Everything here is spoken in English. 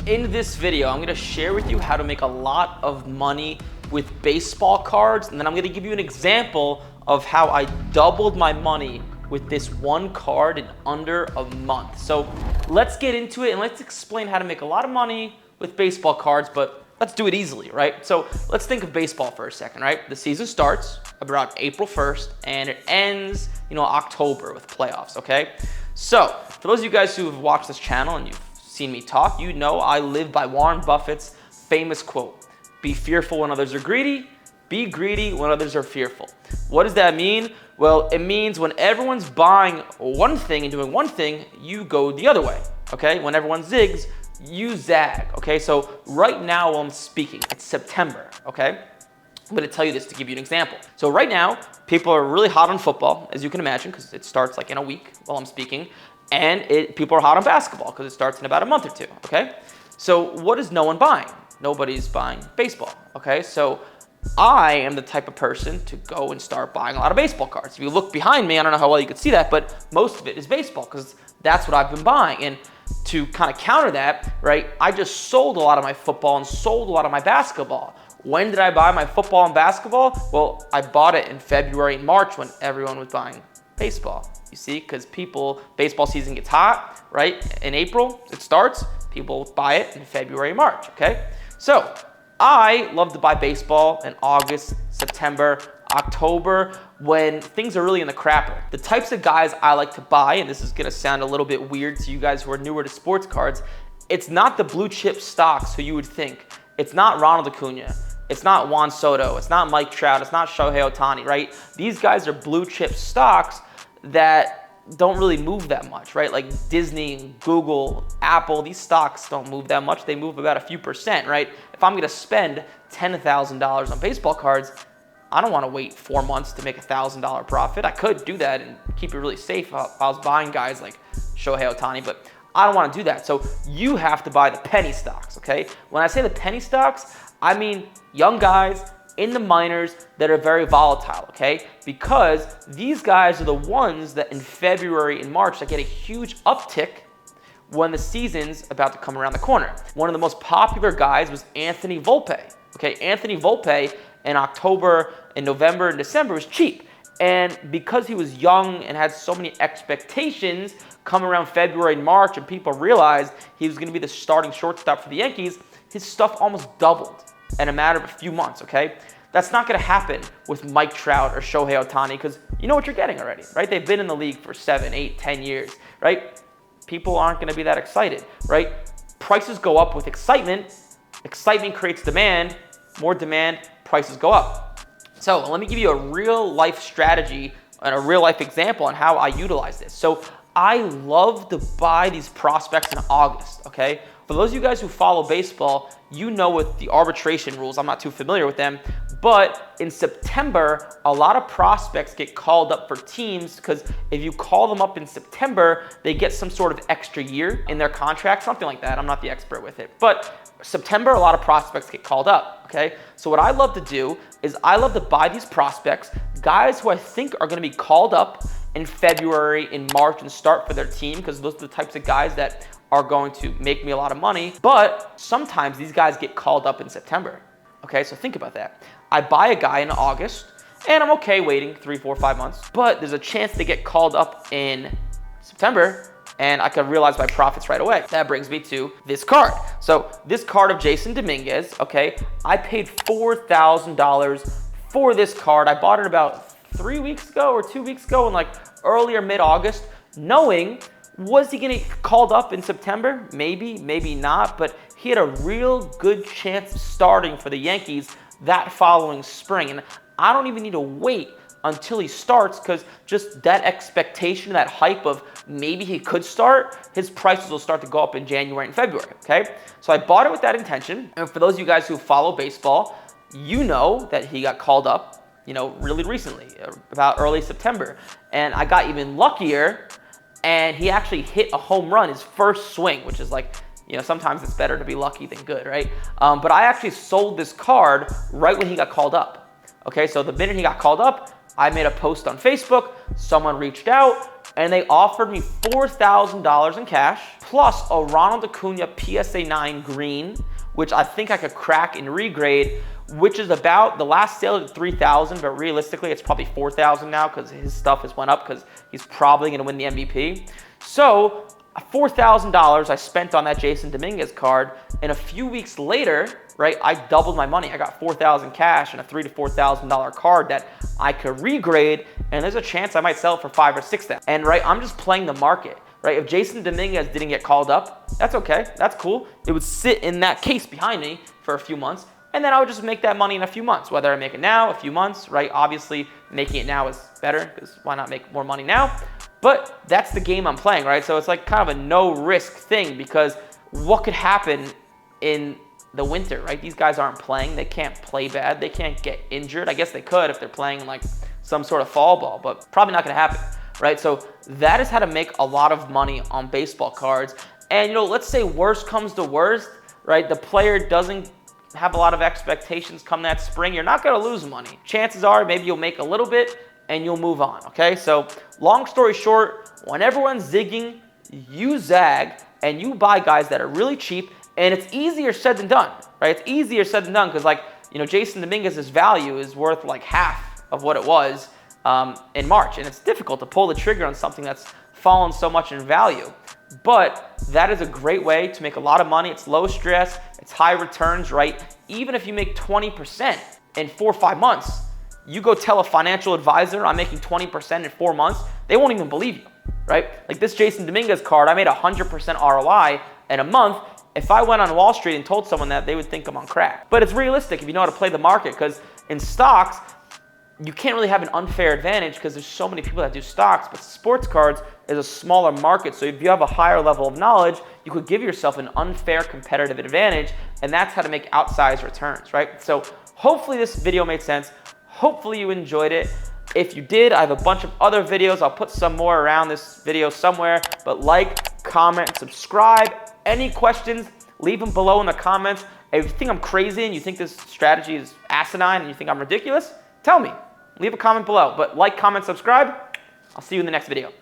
In this video, I'm gonna share with you how to make a lot of money with baseball cards, and then I'm gonna give you an example of how I doubled my money with this one card in under a month. So let's get into it and let's explain how to make a lot of money with baseball cards, but let's do it easily, right? So let's think of baseball for a second, right? The season starts around April 1st and it ends, October with playoffs, okay? So for those of you guys who have watched this channel and you've seen me talk, you know I live by Warren Buffett's famous quote, "Be fearful when others are greedy, be greedy when others are fearful." What does that mean? Well, it means when everyone's buying one thing and doing one thing, you go the other way, okay? When everyone zigs, you zag, okay? So right now while I'm speaking, it's September, okay? I'm gonna tell you this to give you an example. So right now, people are really hot on football, as you can imagine, because it starts like in a week while I'm speaking, and people are hot on basketball because it starts in about a month or two, okay? So what is no one buying? Nobody's buying baseball, okay? So I am the type of person to go and start buying a lot of baseball cards. If you look behind me, I don't know how well you can see that, but most of it is baseball because that's what I've been buying. And to kind of counter that, right, I just sold a lot of my football and sold a lot of my basketball. When did I buy my football and basketball? Well, I bought it in February and March when everyone was buying baseball. You see, because baseball season gets hot, right? In April, it starts. People buy it in February, March, okay? So I love to buy baseball in August, September, October, when things are really in the crapper. The types of guys I like to buy, and this is gonna sound a little bit weird to you guys who are newer to sports cards, it's not the blue chip stocks who you would think. It's not Ronald Acuna. It's not Juan Soto. It's not Mike Trout. It's not Shohei Ohtani, right? These guys are blue chip stocks that don't really move that much, right? Like Disney, Google, Apple, these stocks don't move that much. They move about a few percent, right? If I'm gonna spend $10,000 on baseball cards, I don't wanna wait 4 months to make $1,000 profit. I could do that and keep it really safe if I was buying guys like Shohei Ohtani, but I don't wanna do that. So you have to buy the penny stocks, okay? When I say the penny stocks, I mean young guys in the minors that are very volatile, okay? Because these guys are the ones that in February and March that get a huge uptick when the season's about to come around the corner. One of the most popular guys was Anthony Volpe, okay? Anthony Volpe in October and November and December was cheap. And because he was young and had so many expectations come around February and March and people realized he was gonna be the starting shortstop for the Yankees, his stuff almost doubled in a matter of a few months, okay? That's not gonna happen with Mike Trout or Shohei Ohtani because you know what you're getting already, right? They've been in the league for 7, 8, 10 years, right? People aren't gonna be that excited, right? Prices go up with excitement. Excitement creates demand. More demand, prices go up. So let me give you a real life strategy and a real life example on how I utilize this. So I love to buy these prospects in August, okay? For those of you guys who follow baseball, you know what the arbitration rules, I'm not too familiar with them, but in September, a lot of prospects get called up for teams because if you call them up in September, they get some sort of extra year in their contract, something like that. I'm not the expert with it, but September, a lot of prospects get called up, okay? So what I love to do is I love to buy these prospects, guys who I think are gonna be called up in February, in March, and start for their team because those are the types of guys that are going to make me a lot of money. But sometimes these guys get called up in September, okay? So think about that. I buy a guy in August, and I'm okay waiting 3, 4, 5 months, but there's a chance they get called up in September, and I can realize my profits right away. That brings me to this card. So this card of Jason Dominguez, okay, I paid $4,000 for this card. I bought it about 3 weeks ago or 2 weeks ago in like early or mid-August, knowing, was he gonna get called up in September? Maybe, maybe not, but he had a real good chance of starting for the Yankees that following spring. And I don't even need to wait until he starts because just that expectation, that hype of maybe he could start, his prices will start to go up in January and February, okay? So I bought it with that intention. And for those of you guys who follow baseball, you know that he got called up, really recently, about early September. And I got even luckier and he actually hit a home run his first swing, which is like, sometimes it's better to be lucky than good, right? But I actually sold this card right when he got called up. Okay, so the minute he got called up, I made a post on Facebook, someone reached out, and they offered me $4,000 in cash, plus a Ronald Acuna PSA 9 green, which I think I could crack and regrade, which is about, the last sale at $3,000, but realistically it's probably $4,000 now because his stuff has went up because he's probably going to win the MVP. So $4,000 I spent on that Jason Dominguez card, and a few weeks later, right, I doubled my money. I got $4,000 cash and a $3,000 to $4,000 card that I could regrade, and there's a chance I might sell it for $5,000 or $6,000. And right, I'm just playing the market. Right, if Jason Dominguez didn't get called up, that's okay, that's cool. It would sit in that case behind me for a few months, and then I would just make that money in a few months, whether I make it now, a few months, right? Obviously, making it now is better, because why not make more money now? But that's the game I'm playing, right? So it's like kind of a no-risk thing, because what could happen in the winter, right? These guys aren't playing, they can't play bad, they can't get injured. I guess they could if they're playing like some sort of fall ball, but probably not gonna happen. Right, so that is how to make a lot of money on baseball cards. And let's say worst comes to worst, right? The player doesn't have a lot of expectations come that spring. You're not gonna lose money. Chances are maybe you'll make a little bit and you'll move on, okay? So long story short, when everyone's zigging, you zag and you buy guys that are really cheap, and it's easier said than done, right? It's easier said than done because Jason Dominguez's value is worth like half of what it was in March, and it's difficult to pull the trigger on something that's fallen so much in value. But that is a great way to make a lot of money. It's low stress, it's high returns, right? Even if you make 20% in 4 or 5 months, you go tell a financial advisor I'm making 20% in 4 months, they won't even believe you, right? Like this Jason Dominguez card, I made 100% ROI in a month. If I went on Wall Street and told someone that, they would think I'm on crack. But it's realistic if you know how to play the market, because in stocks, you can't really have an unfair advantage because there's so many people that do stocks, but sports cards is a smaller market. So if you have a higher level of knowledge, you could give yourself an unfair competitive advantage, and that's how to make outsized returns, right? So hopefully this video made sense. Hopefully you enjoyed it. If you did, I have a bunch of other videos. I'll put some more around this video somewhere, but like, comment, subscribe. Any questions, leave them below in the comments. If you think I'm crazy and you think this strategy is asinine and you think I'm ridiculous, tell me. Leave a comment below, but like, comment, subscribe. I'll see you in the next video.